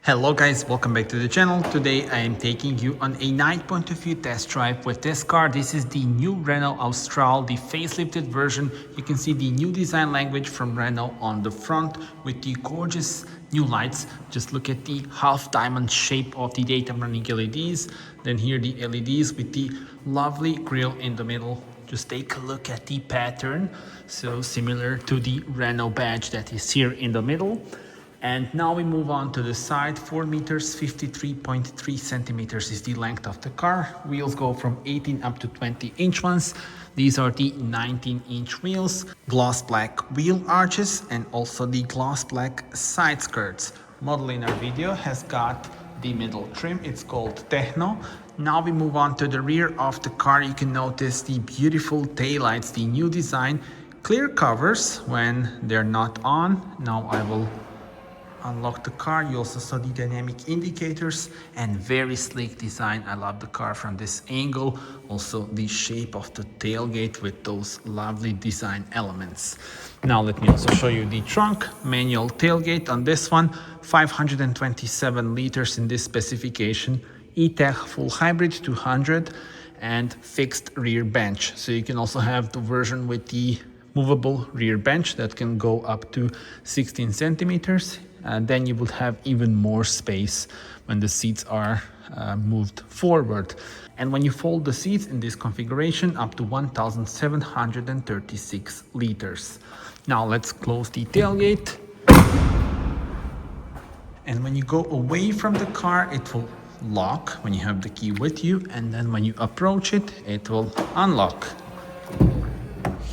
Hello guys, welcome back to the channel. Today I am taking you on a night point of view test drive with this car. This is the new Renault Austral, the facelifted version. You can see the new design language from Renault on the front with the gorgeous new lights. Just look at the half diamond shape of the daytime running LEDs. Then here the LEDs with the lovely grille in the middle. Just take a look at the pattern. So similar to the Renault badge that is here in the middle. And now we move on to the side. 4 meters, 53.3 centimeters is the length of the car. Wheels go from 18 up to 20-inch ones. These are the 19-inch wheels. Gloss black wheel arches and also the gloss black side skirts. Model in our video has got the middle trim. It's called Techno. Now we move on to the rear of the car. You can notice the beautiful taillights, the new design. Clear covers when they're not on. Now I will unlock the car. You also saw the dynamic indicators and very sleek design. I love the car from this angle. Also the shape of the tailgate with those lovely design elements. Now let me also show you the trunk. Manual tailgate on this one, 527 liters in this specification. E-Tech full hybrid 200 and fixed rear bench. So you can also have the version with the movable rear bench that can go up to 16 centimeters. And then you will have even more space when the seats are moved forward. And when you fold the seats in this configuration, up to 1,736 liters. Now let's close the tailgate. And when you go away from the car, it will lock when you have the key with you. And then when you approach it, it will unlock.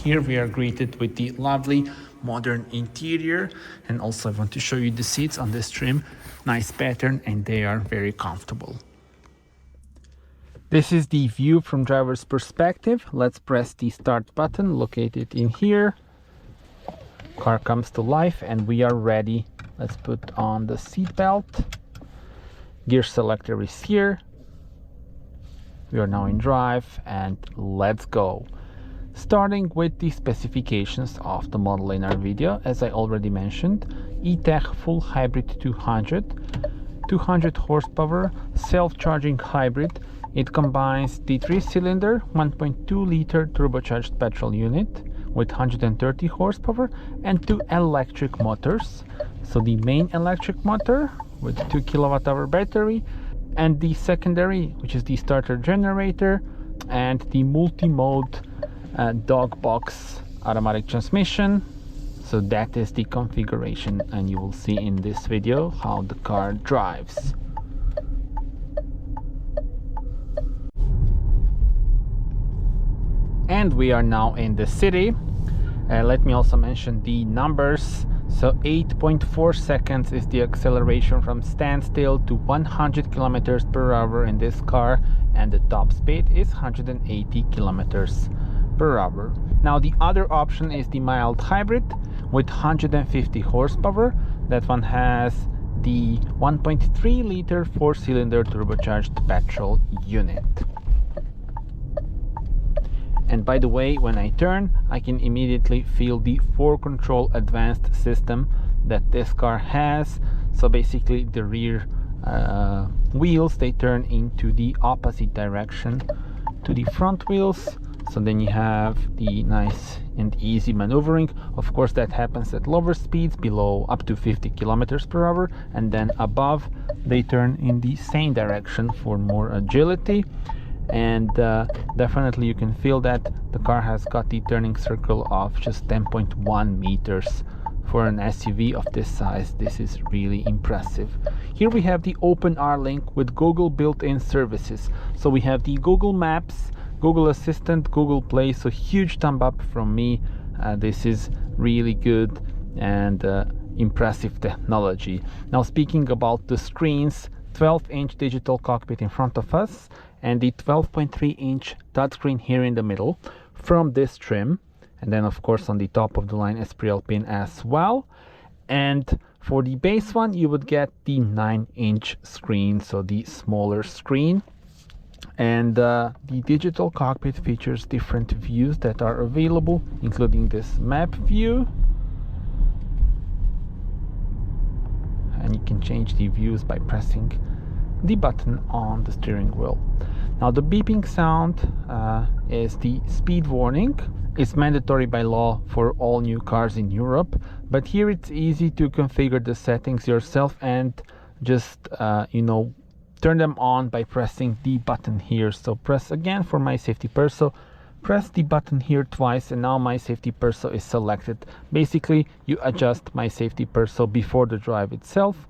Here we are greeted with the lovely modern interior, and also I want to show you the seats on this trim. Nice pattern and they are very comfortable. This is the view from driver's perspective. Let's press the start button located in here. Car comes to life and we are ready. Let's put on the seat belt. Gear selector is here. We are now in drive and let's go. Starting with the specifications of the model in our video, as I already mentioned, E-Tech full hybrid 200 horsepower, self-charging hybrid. It combines the 3-cylinder 1.2 liter turbocharged petrol unit with 130 horsepower and 2 electric motors. So the main electric motor with 2 kilowatt-hour battery, and the secondary, which is the starter generator, and the multimode dogbox automatic transmission. So that is the configuration, and you will see in this video how the car drives. And we are now in the city. Let me also mention the numbers. So 8.4 seconds is the acceleration from standstill to 100 kilometers per hour in this car, and the top speed is 180 kilometers per hour. Now the other option is the mild hybrid with 150 horsepower. That one has the 1.3 liter 4-cylinder turbocharged petrol unit. And by the way, when I turn, I can immediately feel the 4Control advanced system that this car has. So basically the rear wheels, they turn into the opposite direction to the front wheels. So then you have the nice and easy maneuvering. Of course, that happens at lower speeds, below up to 50 kilometers per hour, and then above they turn in the same direction for more agility. And definitely you can feel that the car has got the turning circle of just 10.1 meters. For an SUV of this size, this is really impressive. Here we have the OpenR link with Google built-in services. So we have the Google Maps, Google Assistant, Google Play. So huge thumb up from me. This is really good and impressive technology. Now speaking about the screens, 12-inch digital cockpit in front of us and the 12.3-inch touchscreen here in the middle from this trim. And then of course on the top of the line Esprit Alpine as well. And for the base one you would get the 9-inch screen, so the smaller screen. And the digital cockpit features different views that are available, including this map view and you can change the views by pressing the button on the steering wheel. Now the beeping sound is the speed warning. It's mandatory by law for all new cars in Europe, but here it's easy to configure the settings yourself and just turn them on by pressing the button here. So press again for My Safety Perso, press the button here twice, and now My Safety Perso is selected. Basically, you adjust My Safety Perso before the drive itself,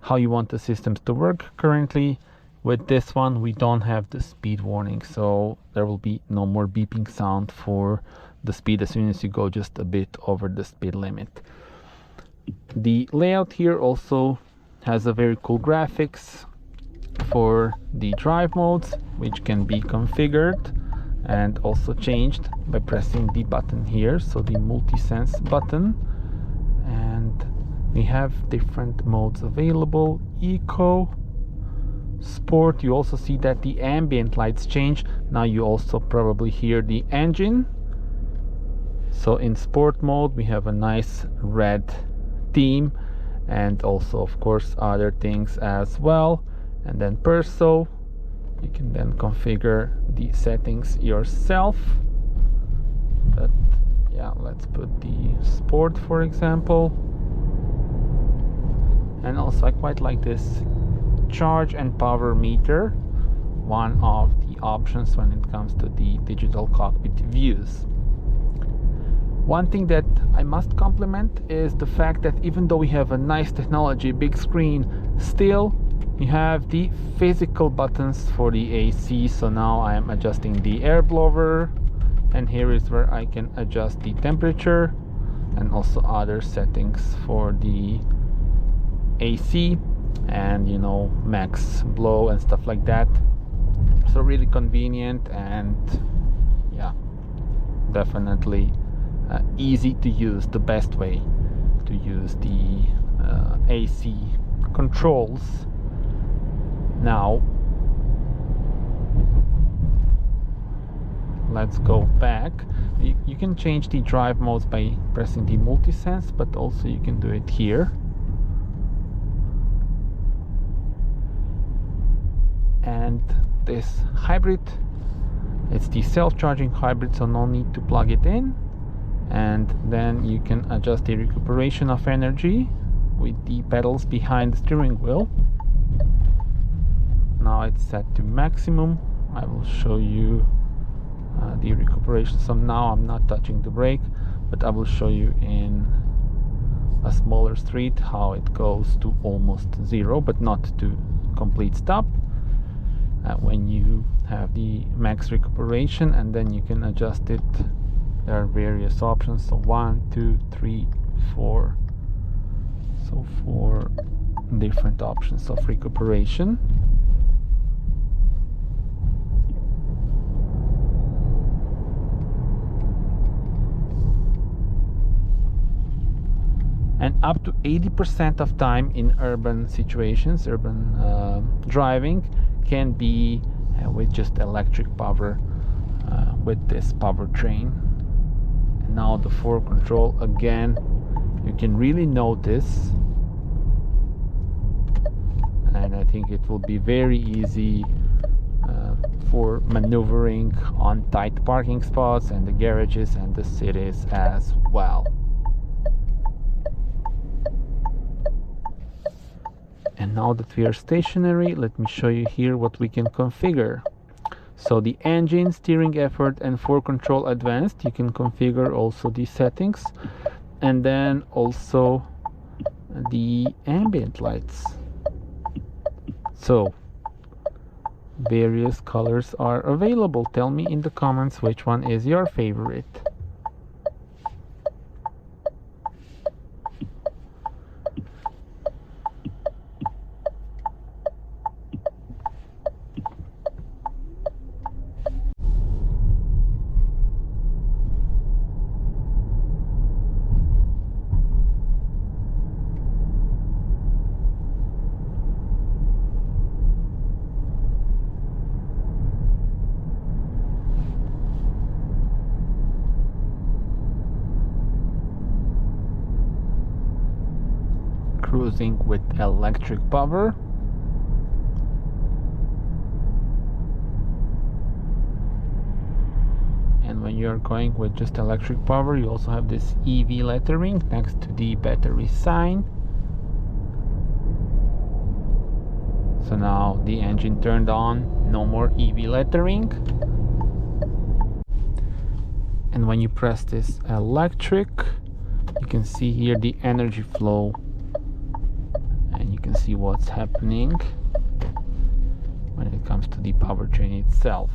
how you want the systems to work. Currently with this one we don't have the speed warning, so there will be no more beeping sound for the speed as soon as you go just a bit over the speed limit. The layout here also has a very cool graphics for the drive modes, which can be configured and also changed by pressing the button here, so the multi-sense button. And we have different modes available: Eco, Sport. You also see that the ambient lights change. Now you also probably hear the engine. So in Sport mode we have a nice red theme, and also of course other things as well. And then Perso, you can then configure the settings yourself. But yeah, let's put the Sport for example. And also I quite like this charge and power meter, one of the options when it comes to the digital cockpit views. One thing that I must compliment is the fact that even though we have a nice technology, big screen, still you have the physical buttons for the AC. So now I am adjusting the air blower, and here is where I can adjust the temperature and also other settings for the AC and max blow and stuff like that. So really convenient, and yeah, definitely easy to use, the best way to use the AC controls. Now let's go back. You can change the drive modes by pressing the multi-sense, but also you can do it here. And this hybrid, it's the self-charging hybrid, so no need to plug it in. And then you can adjust the recuperation of energy with the pedals behind the steering wheel. Now it's set to maximum. I will show you the recuperation. So now I'm not touching the brake, but I will show you in a smaller street how it goes to almost zero, but not to complete stop. When you have the max recuperation, and then you can adjust it. There are various options, so 1, 2, 3, 4. So 4 different options of recuperation. And up to 80% of time in urban situations, urban driving, can be with just electric power with this powertrain. And now the 4 control again, you can really notice, and I think it will be very easy for maneuvering on tight parking spots and the garages and the cities as well. And now that we are stationary, let me show you here what we can configure. So the engine, steering effort, and 4 control advanced, you can configure also the settings. And then also the ambient lights. So various colors are available. Tell me in the comments which one is your favorite. cruising with electric power. And when you're going with just electric power, you also have this EV lettering next to the battery sign. So now the engine turned on, no more EV lettering. And when you press this electric, you can see here the energy flow, and you can see what's happening when it comes to the powertrain itself.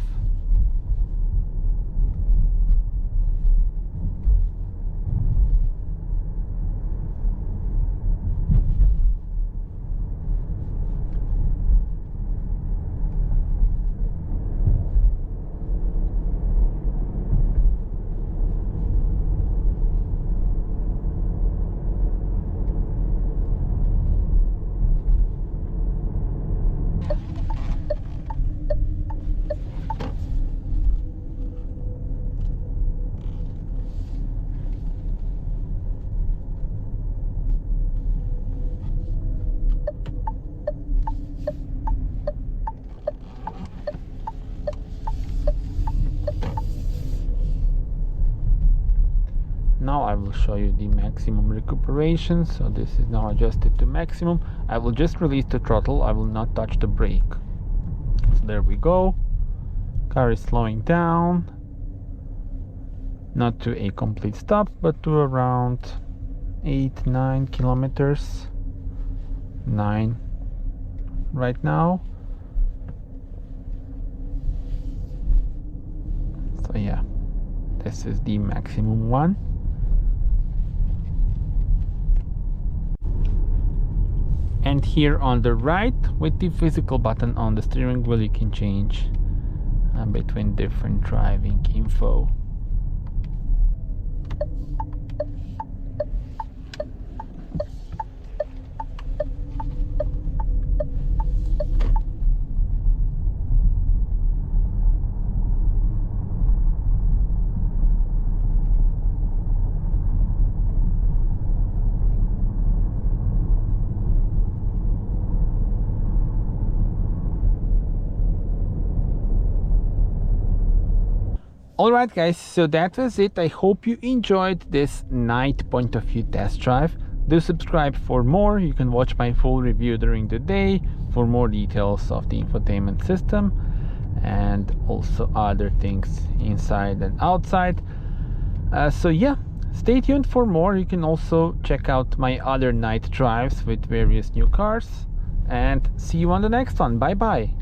Now I will show you the maximum recuperation. So this is now adjusted to maximum. I will just release the throttle, I will not touch the brake. So there we go. Car is slowing down, not to a complete stop, but to around 8-9 kilometers. 9 right now. So yeah, this is the maximum one. And here on the right, with the physical button on the steering wheel, you can change between different driving info. Alright guys, so that was it. I hope you enjoyed this night point of view test drive. Do subscribe for more. You can watch my full review during the day for more details of the infotainment system and also other things inside and outside. So yeah, stay tuned for more. You can also check out my other night drives with various new cars, and see you on the next one. Bye bye.